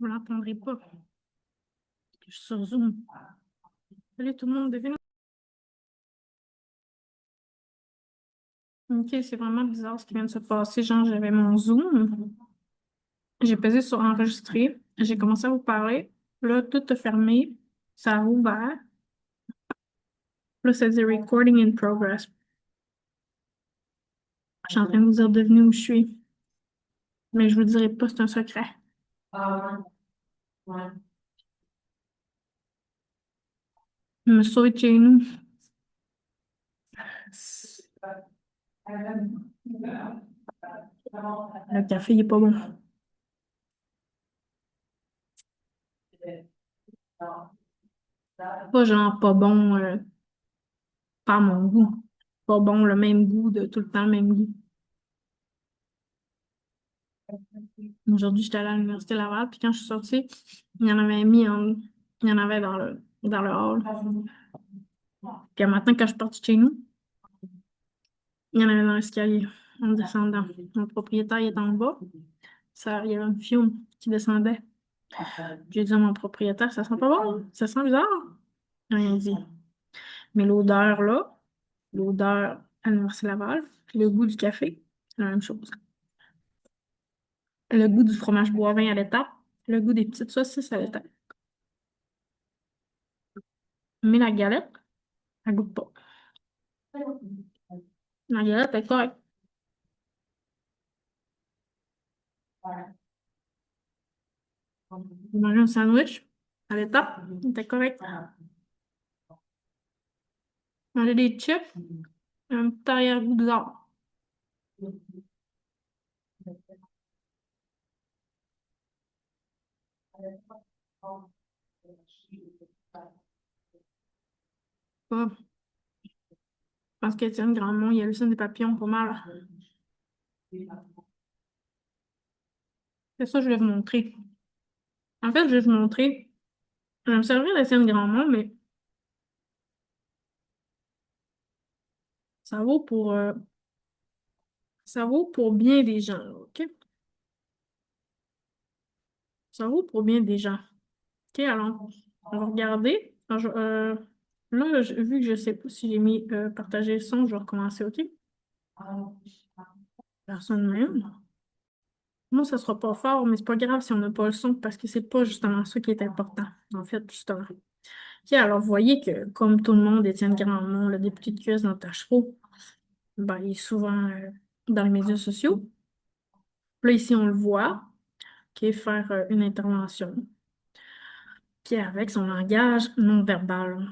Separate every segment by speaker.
Speaker 1: Vous ne l'entendrez pas. Je suis sur Zoom. Salut tout le monde, devine. Ok, c'est vraiment bizarre ce qui vient de se passer. Genre, j'avais mon Zoom. J'ai pesé sur enregistrer. J'ai commencé à vous parler. Là, tout a fermé. Ça a ouvert. Là, ça dit recording in progress. Je suis en train de vous dire devinez où je suis. Mais je vous dirai pas, c'est un secret. Je me sauve de chez nous. Le café, il est pas bon. Pas genre pas bon, pas à mon goût. Pas bon, le même goût, de tout le temps le même goût. Aujourd'hui, j'étais allée à l'Université Laval, puis quand je suis sortie, il y en avait il y en avait dans le hall. Puis un matin, quand je suis partie de chez nous, il y en avait dans l'escalier, en descendant. Mon propriétaire, il était en bas. Ça, il y avait une fiume qui descendait. J'ai dit à mon propriétaire, ça sent pas bon, ça sent bizarre. Rien dit. Mais l'odeur, là, l'odeur à l'Université Laval, puis le goût du café, c'est la même chose. Le goût du fromage boivin à l'étape, le goût des petites saucisses à l'étape. Mais la galette, elle goûte pas. La galette est correcte. J'ai mangé un sandwich à l'étape, c'était correct. Manger des chips, un petit arrière-goût bizarre. Pas parce qu'Étienne Grandmont, il hallucine des papillons pas mal. C'est ça que je vais vous montrer. En fait, je vais vous montrer. Je vais me servir d'Étienne Grandmont, mais ça vaut pour, euh, ça vaut pour bien des gens, là, OK? Ça vaut pour bien des gens. OK, alors, on va regarder. Alors, là, vu que je sais pas si j'ai mis partager le son, je vais recommencer, OK? Personne même. Moi, ça sera pas fort, mais c'est pas grave si on n'a pas le son parce que c'est pas justement ça qui est important, en fait, justement. OK, alors, vous voyez que, comme tout le monde, Étienne Grandmont, le député de QS dans Tachereau, ben, il est souvent dans les médias sociaux. Là, ici, on le voit, qui faire une intervention, qui est avec son langage non-verbal.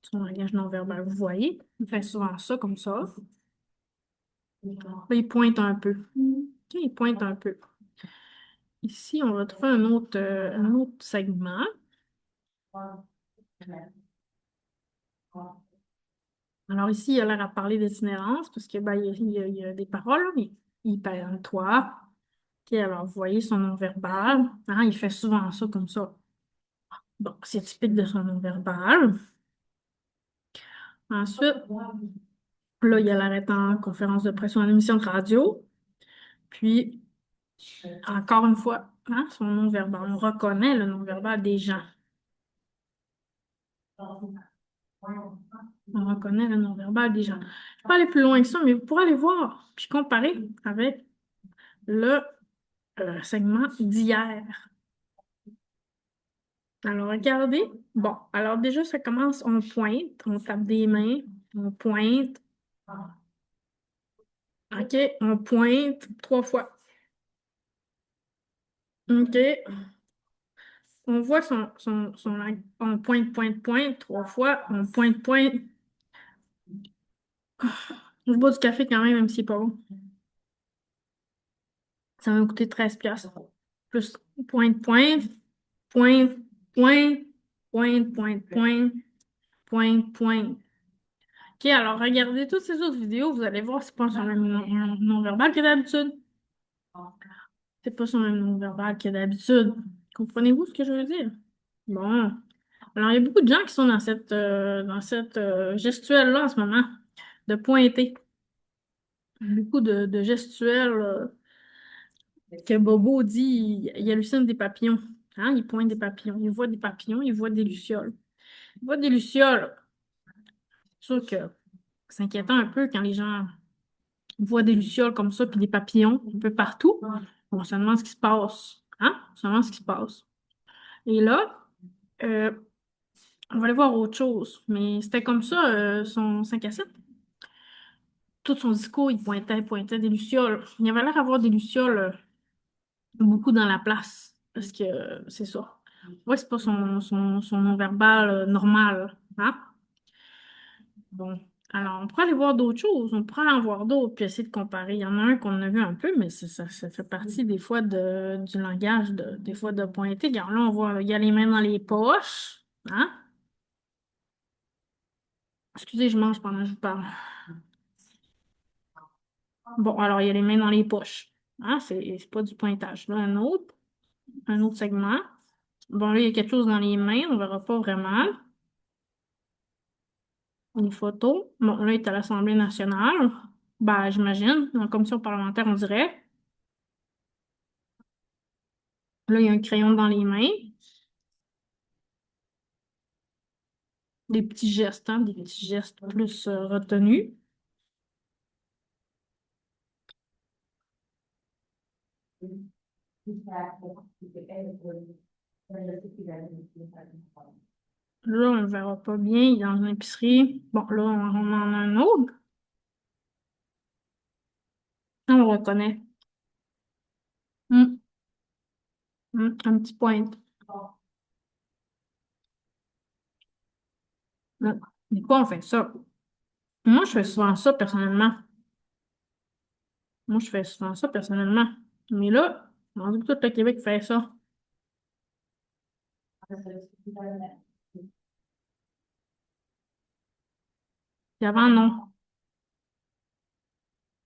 Speaker 1: Son langage non-verbal, vous voyez, il fait souvent ça, comme ça. Là, il pointe un peu. OK, il pointe un peu. Ici, on va trouver un autre segment. Alors ici, il a l'air à parler d'itinérance parce que ben, il y a des paroles, mais il parle de toi. OK, alors, vous voyez son non-verbal. Hein, il fait souvent ça comme ça. Bon, c'est typique de son non-verbal. Ensuite, là, il a l'air d'être en conférence de presse ou en émission de radio. Puis, encore une fois, hein, son non-verbal. On reconnaît le non-verbal des gens. On reconnaît le non-verbal des gens. Je ne vais pas aller plus loin que ça, mais vous pourrez aller voir puis comparer avec le segment d'hier. Alors, regardez. Bon, alors déjà, ça commence, on pointe, on tape des mains, on pointe. OK, on pointe 3 fois. OK, on voit on pointe, pointe, pointe 3 fois, on pointe, pointe. Je bois du café quand même, même si c'est pas bon. Ça va me coûter 13$. Plus pointe, pointe, pointe, pointe, pointe, pointe, pointe, pointe, pointe. OK, alors regardez toutes ces autres vidéos, vous allez voir, c'est pas son même non-verbal que d'habitude. C'est pas son même non-verbal que d'habitude. Comprenez-vous ce que je veux dire? Bon. Alors, il y a beaucoup de gens qui sont dans cette gestuelle-là en ce moment, de pointer. Beaucoup de gestuels que Bobo dit, il hallucine des papillons Hein, il pointe des papillons. Il voit des papillons, il voit des lucioles. Il voit des lucioles. C'est sûr que c'est inquiétant un peu quand les gens voient des lucioles comme ça, puis des papillons un peu partout. On se demande ce qui se passe. Hein? On se demande ce qui se passe. Et là, euh, on va aller voir autre chose. Mais c'était comme ça, son 5 à 7. Tout son discours, il pointait des lucioles. Il avait l'air d'avoir des lucioles beaucoup dans la place. Parce que c'est ça. Ouais, c'est pas son non-verbal normal. Hein? Bon. Alors, on pourrait aller voir d'autres choses. On pourrait en voir d'autres puis essayer de comparer. Il y en a un qu'on a vu un peu, mais ça fait partie des fois du langage, des fois de pointer. Car là, on voit, il y a les mains dans les poches. Hein? Excusez, je mange pendant que je vous parle. Bon, alors, il y a les mains dans les poches. Hein? C'est pas du pointage. Là, un autre segment. Bon, là, il y a quelque chose dans les mains. On verra pas vraiment. Une photo. Bon, là, il est à l'Assemblée nationale. Ben, j'imagine. En commission parlementaire, on dirait. Là, il y a un crayon dans les mains. Des petits gestes, hein, des petits gestes plus retenus. Là, on ne le verra pas bien. Il est dans une épicerie. Bon, là, on en a un autre. On le reconnaît. Hum, un petit point. Pourquoi on fait ça? Moi, je fais souvent ça personnellement. Moi, je fais souvent ça personnellement. Mais là, on dit que tout le Québec fait ça. Puis avant, non.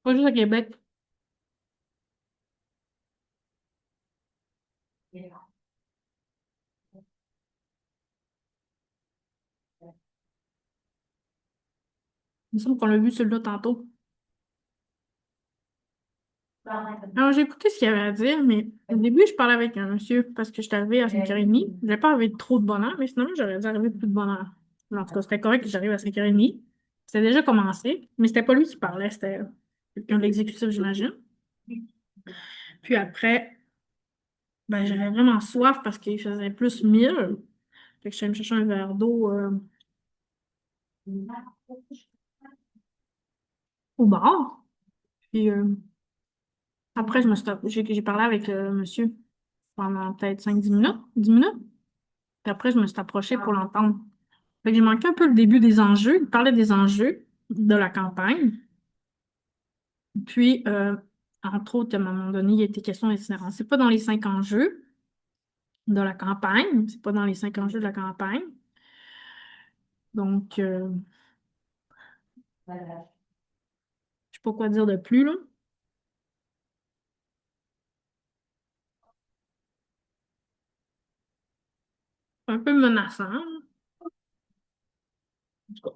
Speaker 1: Pas juste au Québec. Il me semble qu'on l'a vu celui-là tantôt. Alors, j'ai écouté ce qu'il avait à dire, mais au début, je parlais avec un monsieur parce que j'étais arrivée à 5h30. Je n'avais pas arrivé trop de bonne heure, mais finalement, j'aurais dû arriver plus de bonne heure. En tout cas, c'était correct que j'arrive à 5h30. C'était déjà commencé, mais c'était pas lui qui parlait, c'était quelqu'un de l'exécutif, j'imagine. Puis après, ben, j'avais vraiment soif parce qu'il faisait plus 1000. Fait que je suis allée me chercher un verre d'eau au bar. Puis après, j'ai parlé avec le monsieur pendant peut-être 5-10 minutes, 10 minutes. Puis après, je me suis approchée pour l'entendre. Fait que j'ai manqué un peu le début des enjeux. Il parlait des enjeux de la campagne. Puis, entre autres, à un moment donné, il y a été question d'itinérance. C'est pas dans les 5 enjeux de la campagne. C'est pas dans les 5 enjeux de la campagne. Donc, je sais pas quoi dire de plus, là. Un peu menaçant, là. En tout cas.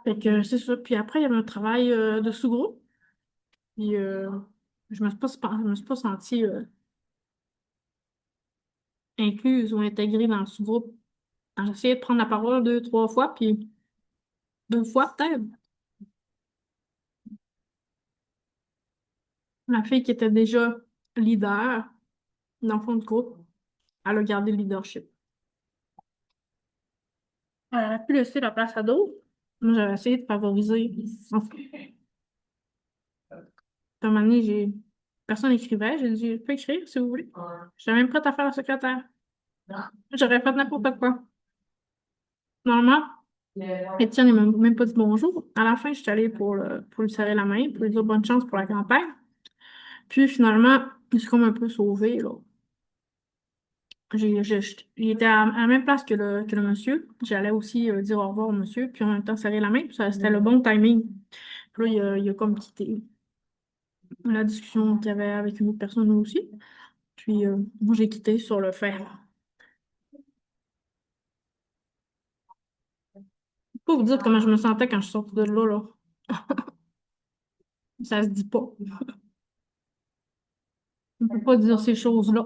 Speaker 1: Fait que c'est ça. Puis après, il y avait un travail de sous-groupe. Puis, je me suis pas sentie incluse ou intégrée dans le sous-groupe. J'ai essayé de prendre la parole 2, 3 fois, puis 2 fois peut-être. La fille qui était déjà leader dans le fond de groupe, elle a gardé le leadership. Elle aurait pu laisser la place à d'autres. Moi, j'avais essayé de favoriser. En fait, à un moment donné, personne n'écrivait. J'ai dit, je peux écrire si vous voulez. J'étais même prête à faire la secrétaire. J'aurais fait n'importe quoi. Normalement, Étienne, il m'a même pas dit bonjour. À la fin, je suis allée pour lui serrer la main, pour lui dire bonne chance pour la campagne. Puis finalement, il s'est comme un peu sauvé, là. Il était à la même place que le monsieur. J'allais aussi dire au revoir au monsieur, puis en même temps serrer la main, puis c'était le bon timing. Puis là, il a comme quitté la discussion qu'il y avait avec une autre personne aussi. Puis moi, j'ai quitté sur le fait. Pas vous dire comment je me sentais quand je suis sortie de là, là. Ça se dit pas. On peut pas dire ces choses-là.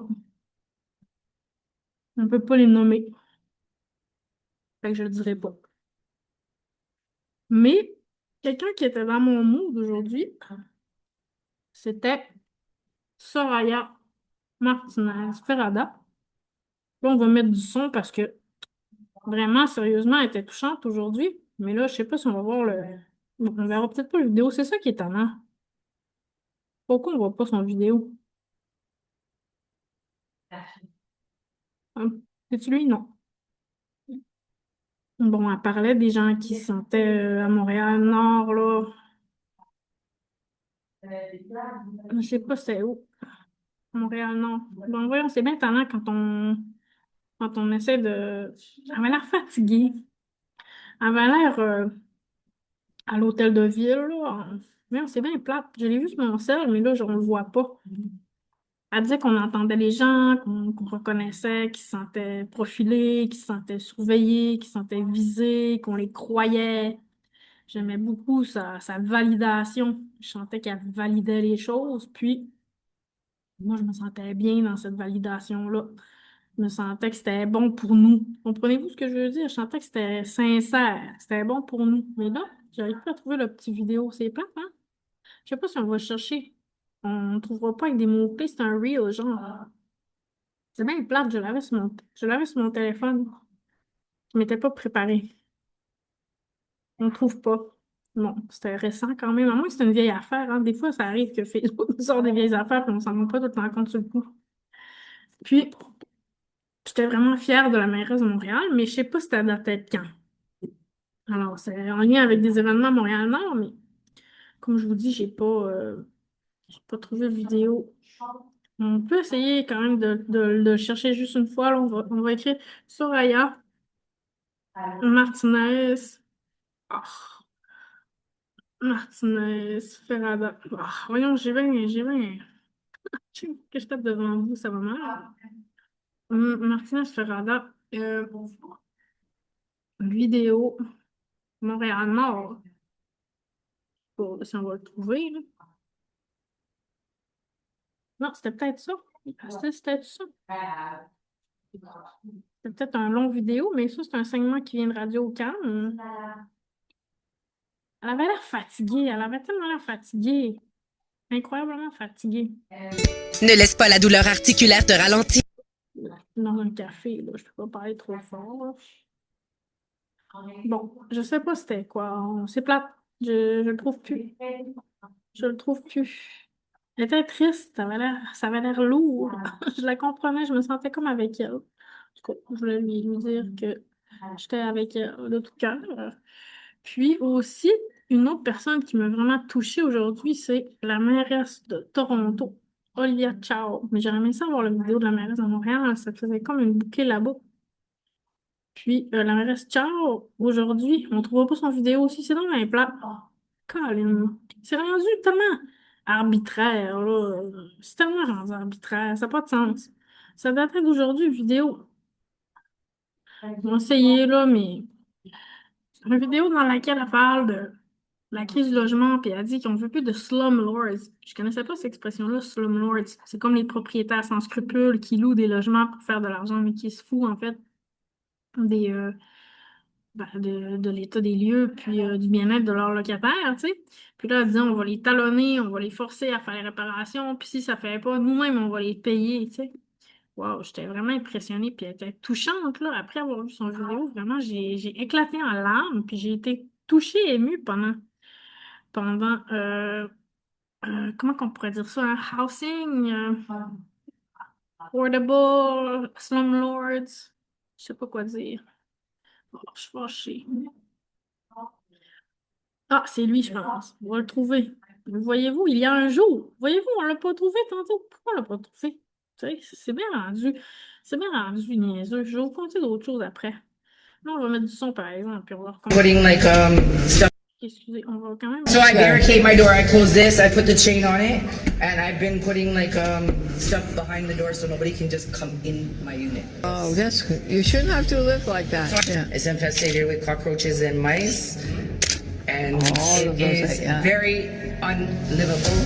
Speaker 1: On ne peut pas les nommer. Fait que je le dirai pas. Mais quelqu'un qui était dans mon mood aujourd'hui, c'était Soraya Martinez Ferrada. Là, on va mettre du son parce que vraiment, sérieusement, elle était touchante aujourd'hui. Mais là, je sais pas si on va voir le. Bon, on verra peut-être pas la vidéo. C'est ça qui est étonnant. Pourquoi on voit pas son vidéo? Hein? C'est-tu lui? Non. Bon, elle parlait des gens qui se sentaient à Montréal-Nord, là. Je sais pas c'est où. Montréal-Nord. Bon, voyons, c'est bien étonnant quand on essaie de. Elle avait l'air fatiguée. Elle avait l'air à l'hôtel de ville, là. Mais c'est bien plate. Je l'ai vu sur mon sel, mais là, on le voit pas. Elle disait qu'on entendait les gens, qu'on reconnaissait, qu'ils se sentaient profilés, qu'ils se sentaient surveillés, qu'ils se sentaient visés, qu'on les croyait. J'aimais beaucoup sa validation. Je sentais qu'elle validait les choses, puis moi, je me sentais bien dans cette validation-là. Je me sentais que c'était bon pour nous. Comprenez-vous ce que je veux dire? Je sentais que c'était sincère, c'était bon pour nous. Mais là, j'arrive pas à trouver le petit vidéo. C'est plate, hein? Je sais pas si on va chercher. On ne trouvera pas avec des mots-clés, c'est un reel, genre. C'est bien plate, je l'avais sur mon téléphone. Je m'étais pas préparée. On ne trouve pas. Bon, c'était récent quand même. À moins que c'est une vieille affaire, hein. Des fois, ça arrive que Facebook nous sort des vieilles affaires et on s'en rend pas tout le temps compte sur le coup. Puis, j'étais vraiment fière de la mairesse de Montréal, mais je sais pas si ça datait de quand. Alors, c'est en lien avec des événements à Montréal-Nord, mais comme je vous dis, j'ai pas trouvé de vidéo. On peut essayer quand même de le chercher juste une fois. Là, on va écrire Soraya Martinez. Ah, Martinez Ferrada. Ah, voyons, j'ai bien. Que je tape devant vous, ça va mal. Martinez Ferrada. Vidéo Montréal-Nord. Bon, si on va le trouver, là. Non, c'était peut-être ça. C'était ça. C'est peut-être un long vidéo, mais ça, c'est un segment qui vient de Radio-Can. Elle avait l'air fatiguée. Elle avait tellement l'air fatiguée. Incroyablement fatiguée.
Speaker 2: Ne laisse pas la douleur articulaire te ralentir.
Speaker 1: Dans un café, là. Je peux pas parler trop fort, là. Bon, je sais pas c'était quoi. C'est plate. Je le trouve plus. Je le trouve plus. Elle était triste. Ça avait l'air lourd. Je la comprenais. Je me sentais comme avec elle. En tout cas, je voulais lui dire que j'étais avec elle de tout cœur. Puis aussi, une autre personne qui m'a vraiment touchée aujourd'hui, c'est la mairesse de Toronto, Olivia Chow. Mais j'aurais aimé ça voir la vidéo de la mairesse de Montréal. Ça faisait comme une boucle là-bas. Puis la mairesse Chow, aujourd'hui, on ne trouvera pas son vidéo aussi. C'est dans les plats. Colin, c'est rendu tellement arbitraire, là. C'est tellement rendu arbitraire. Ça n'a pas de sens. Ça datait d'aujourd'hui, vidéo. On va essayer, là, mais une vidéo dans laquelle elle parle de la crise du logement, puis elle dit qu'on ne veut plus de slumlords. Je connaissais pas cette expression-là, slumlords. C'est comme les propriétaires sans scrupules qui louent des logements pour faire de l'argent, mais qui se foutent, en fait, des, de l'état des lieux, puis du bien-être de leurs locataires, tu sais. Puis là, elle dit, on va les talonner, on va les forcer à faire les réparations, puis si ça ne fait pas, nous-mêmes, on va les payer, tu sais. Wow, j'étais vraiment impressionnée, puis elle était touchante, là. Après avoir vu son vidéo, vraiment, j'ai éclaté en larmes, puis j'ai été touchée, émue pendant comment qu'on pourrait dire ça, hein? Housing, affordable, slumlords, je sais pas quoi dire. Oh, je suis fâchée. Ah, c'est lui, je pense. On va le trouver. Voyez-vous, il y a un jour. Voyez-vous, on l'a pas trouvé tantôt. Pourquoi on l'a pas trouvé? Tu sais, c'est bien rendu. C'est bien rendu niaiseux. Je vais vous conter d'autres choses après. Là, on va mettre du son, par exemple, puis on va recommencer.
Speaker 3: Putting like stuff.
Speaker 1: Excusez, on va quand même.
Speaker 3: So I barricade my door. I close this. I put the chain on it, and I've been putting like stuff behind the door so nobody can just come in my unit.
Speaker 4: Oh, that's good. You shouldn't have to live like that. Yeah.
Speaker 3: It's infested with cockroaches and mice, and
Speaker 4: All of
Speaker 3: it
Speaker 4: those,
Speaker 3: is
Speaker 4: yeah.
Speaker 3: very unlivable.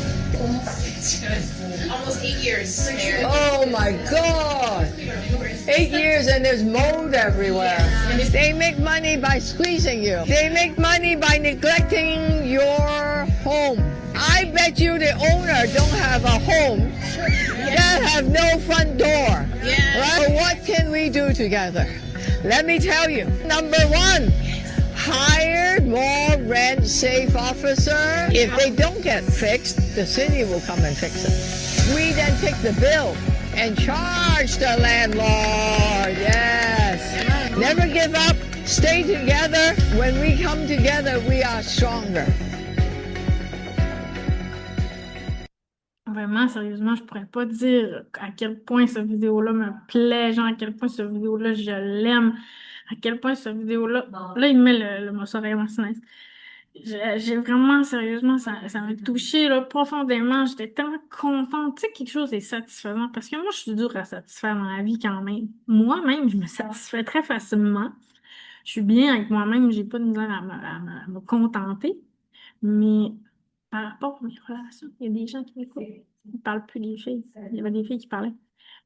Speaker 5: Almost 8 years.
Speaker 4: Oh my God! 8 years and there's mold everywhere. They make money by squeezing you. They make money by neglecting your home. I bet you the owner don't have a home that have no front door. Right? So what can we do together? Let me tell you. Number one, hire more rent-safe officer. If they don't get fixed, the city will come and fix it. We then take the bill and charge the landlord. Yes. Never give up. Stay together. When we come together, we are stronger.
Speaker 1: Vraiment, sérieusement, je pourrais pas dire à quel point cette vidéo-là me plaît, genre à quel point cette vidéo-là, je l'aime, à quel point cette vidéo-là... Là, il met le morceau de Martinez. J'ai vraiment, sérieusement, ça m'a touchée là, profondément. J'étais tellement contente. Tu sais, quelque chose est satisfaisant. Parce que moi, je suis dure à satisfaire dans la vie quand même. Moi-même, je me satisfais très facilement. Je suis bien avec moi-même. J'ai pas de misère à me contenter. Mais par rapport à mes relations, il y a des gens qui m'écoutent. Ils ne parlent plus des filles. Il y avait des filles qui parlaient.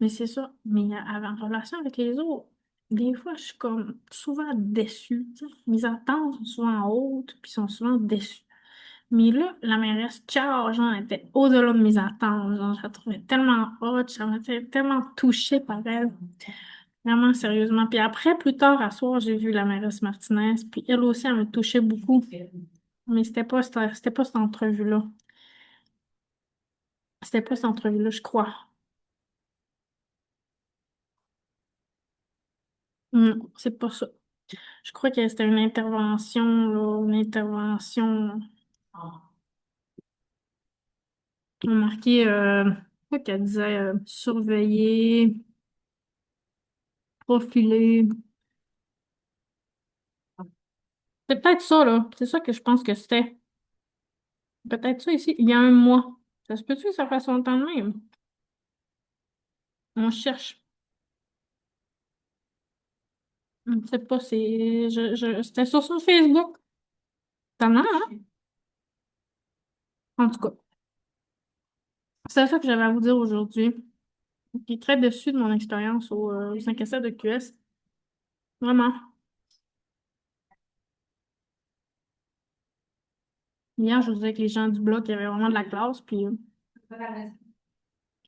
Speaker 1: Mais c'est ça. Mais en relation avec les autres, des fois, je suis comme souvent déçue. Tu sais. Mes attentes sont souvent hautes, puis sont souvent déçues. Mais là, la mairesse Ciao, genre, elle était au-delà de mes attentes. Genre, je la trouvais tellement hot, je m'étais tellement touchée par elle. Vraiment, sérieusement. Puis après, plus tard, à soir, j'ai vu la mairesse Martinez, puis elle aussi, elle me touchait beaucoup. Mais c'était pas cette entrevue-là. C'était pas cette entrevue-là, je crois. C'est pas ça. Je crois que c'était une intervention, là, une intervention. On marqué, quoi qu'elle disait, surveiller, profiler. C'est peut-être ça, là. C'est ça que je pense que c'était. Peut-être ça ici, il y a un mois. Ça se peut-tu que ça fasse longtemps de même? On cherche. Je ne sais pas, c'était sur son Facebook. T'en as, hein? En tout cas, c'est ça que j'avais à vous dire aujourd'hui. Je suis très déçue de mon expérience au 5 à 7 de QS. Vraiment. Hier, je vous disais que les gens du bloc, il y avait vraiment de la classe, puis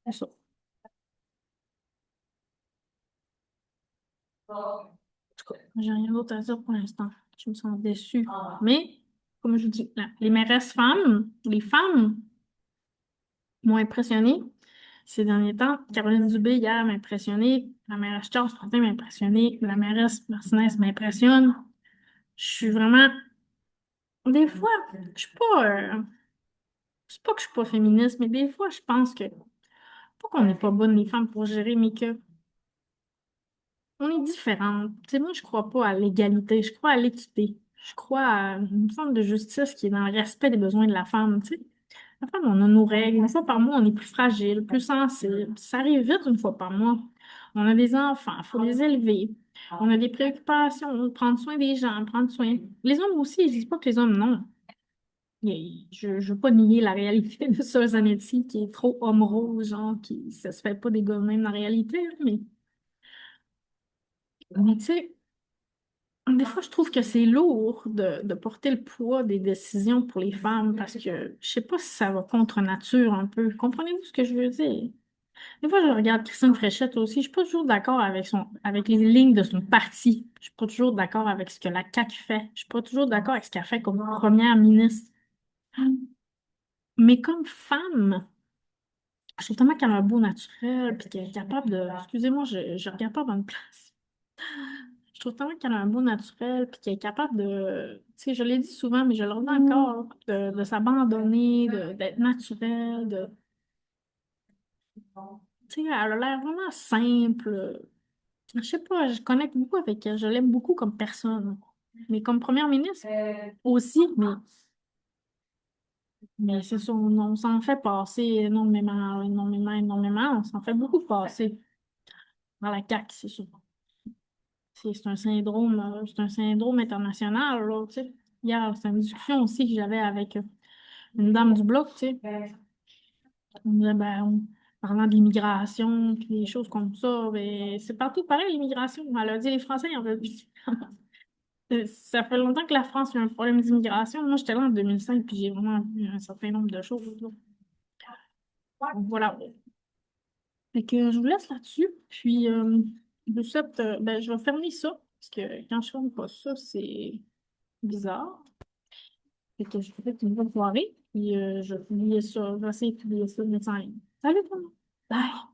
Speaker 1: c'est ça. En tout cas, j'ai rien d'autre à dire pour l'instant. Je me sens déçue. Mais, comme je vous dis, les mairesses femmes, les femmes m'ont impressionnée ces derniers temps. Caroline Dubé, hier, m'a impressionnée. La mairesse Charles, ce matin, m'a impressionnée. La mairesse Martinez m'impressionne. Je suis vraiment... Des fois, je suis pas... c'est pas que je suis pas féministe, mais des fois, je pense que... Pas qu'on n'est pas bonnes, les femmes, pour gérer, mais que on est différentes. Tu sais, moi, je crois pas à l'égalité, je crois à l'équité. Je crois à une forme de justice qui est dans le respect des besoins de la femme, tu sais. La femme, on a nos règles. Une fois par mois, on est plus fragile, plus sensible. Ça arrive vite une fois par mois. On a des enfants, il faut les élever. On a des préoccupations, prendre soin des gens, prendre soin. Les hommes aussi, je dis pas que les hommes, non. Je ne veux pas nier la réalité de Sir Zanetti, qui est trop homme rose, genre, qui ça se fait pas des gars même dans la réalité, là, mais tu sais, des fois, je trouve que c'est lourd de porter le poids des décisions pour les femmes parce que je sais pas si ça va contre nature un peu. Comprenez-vous ce que je veux dire? Des fois, je regarde Christine Fréchette aussi. Je suis pas toujours d'accord avec les lignes de son parti. Je suis pas toujours d'accord avec ce que la CAQ fait. Je suis pas toujours d'accord avec ce qu'elle fait comme première ministre. Mais comme femme, je trouve tellement qu'elle a un beau naturel puis qu'elle est capable de... Excusez-moi, je regarde pas à bonne place. Je trouve tellement qu'elle a un beau naturel, puis qu'elle est capable de, tu sais, je l'ai dit souvent, mais je le redis encore, de s'abandonner, d'être naturelle, tu sais, elle a l'air vraiment simple. Je sais pas, je connecte beaucoup avec elle, je l'aime beaucoup comme personne. Mais comme première ministre aussi, mais c'est ça, on s'en fait passer énormément, énormément, énormément, on s'en fait beaucoup passer dans la CAQ, c'est sûr. C'est un syndrome international, là, tu sais. Hier, c'était une discussion aussi que j'avais avec une dame du bloc, tu sais. On disait, ben, parlant de l'immigration, puis des choses comme ça. Mais c'est partout pareil, l'immigration. Elle a dit les Français, ils en veulent plus. Ça fait longtemps que la France a un problème d'immigration. Moi, j'étais là en 2005, puis j'ai vraiment vu un certain nombre de choses, là. Donc, voilà. Fait que je vous laisse là-dessus. Puis, je vous souhaite, ben, je vais fermer ça, parce que quand je ferme pas ça, c'est bizarre. Fait que je vous souhaite une bonne soirée. Puis, je vais publier ça, je vais essayer de publier ça de médecin en ligne. Salut tout le monde! Bye!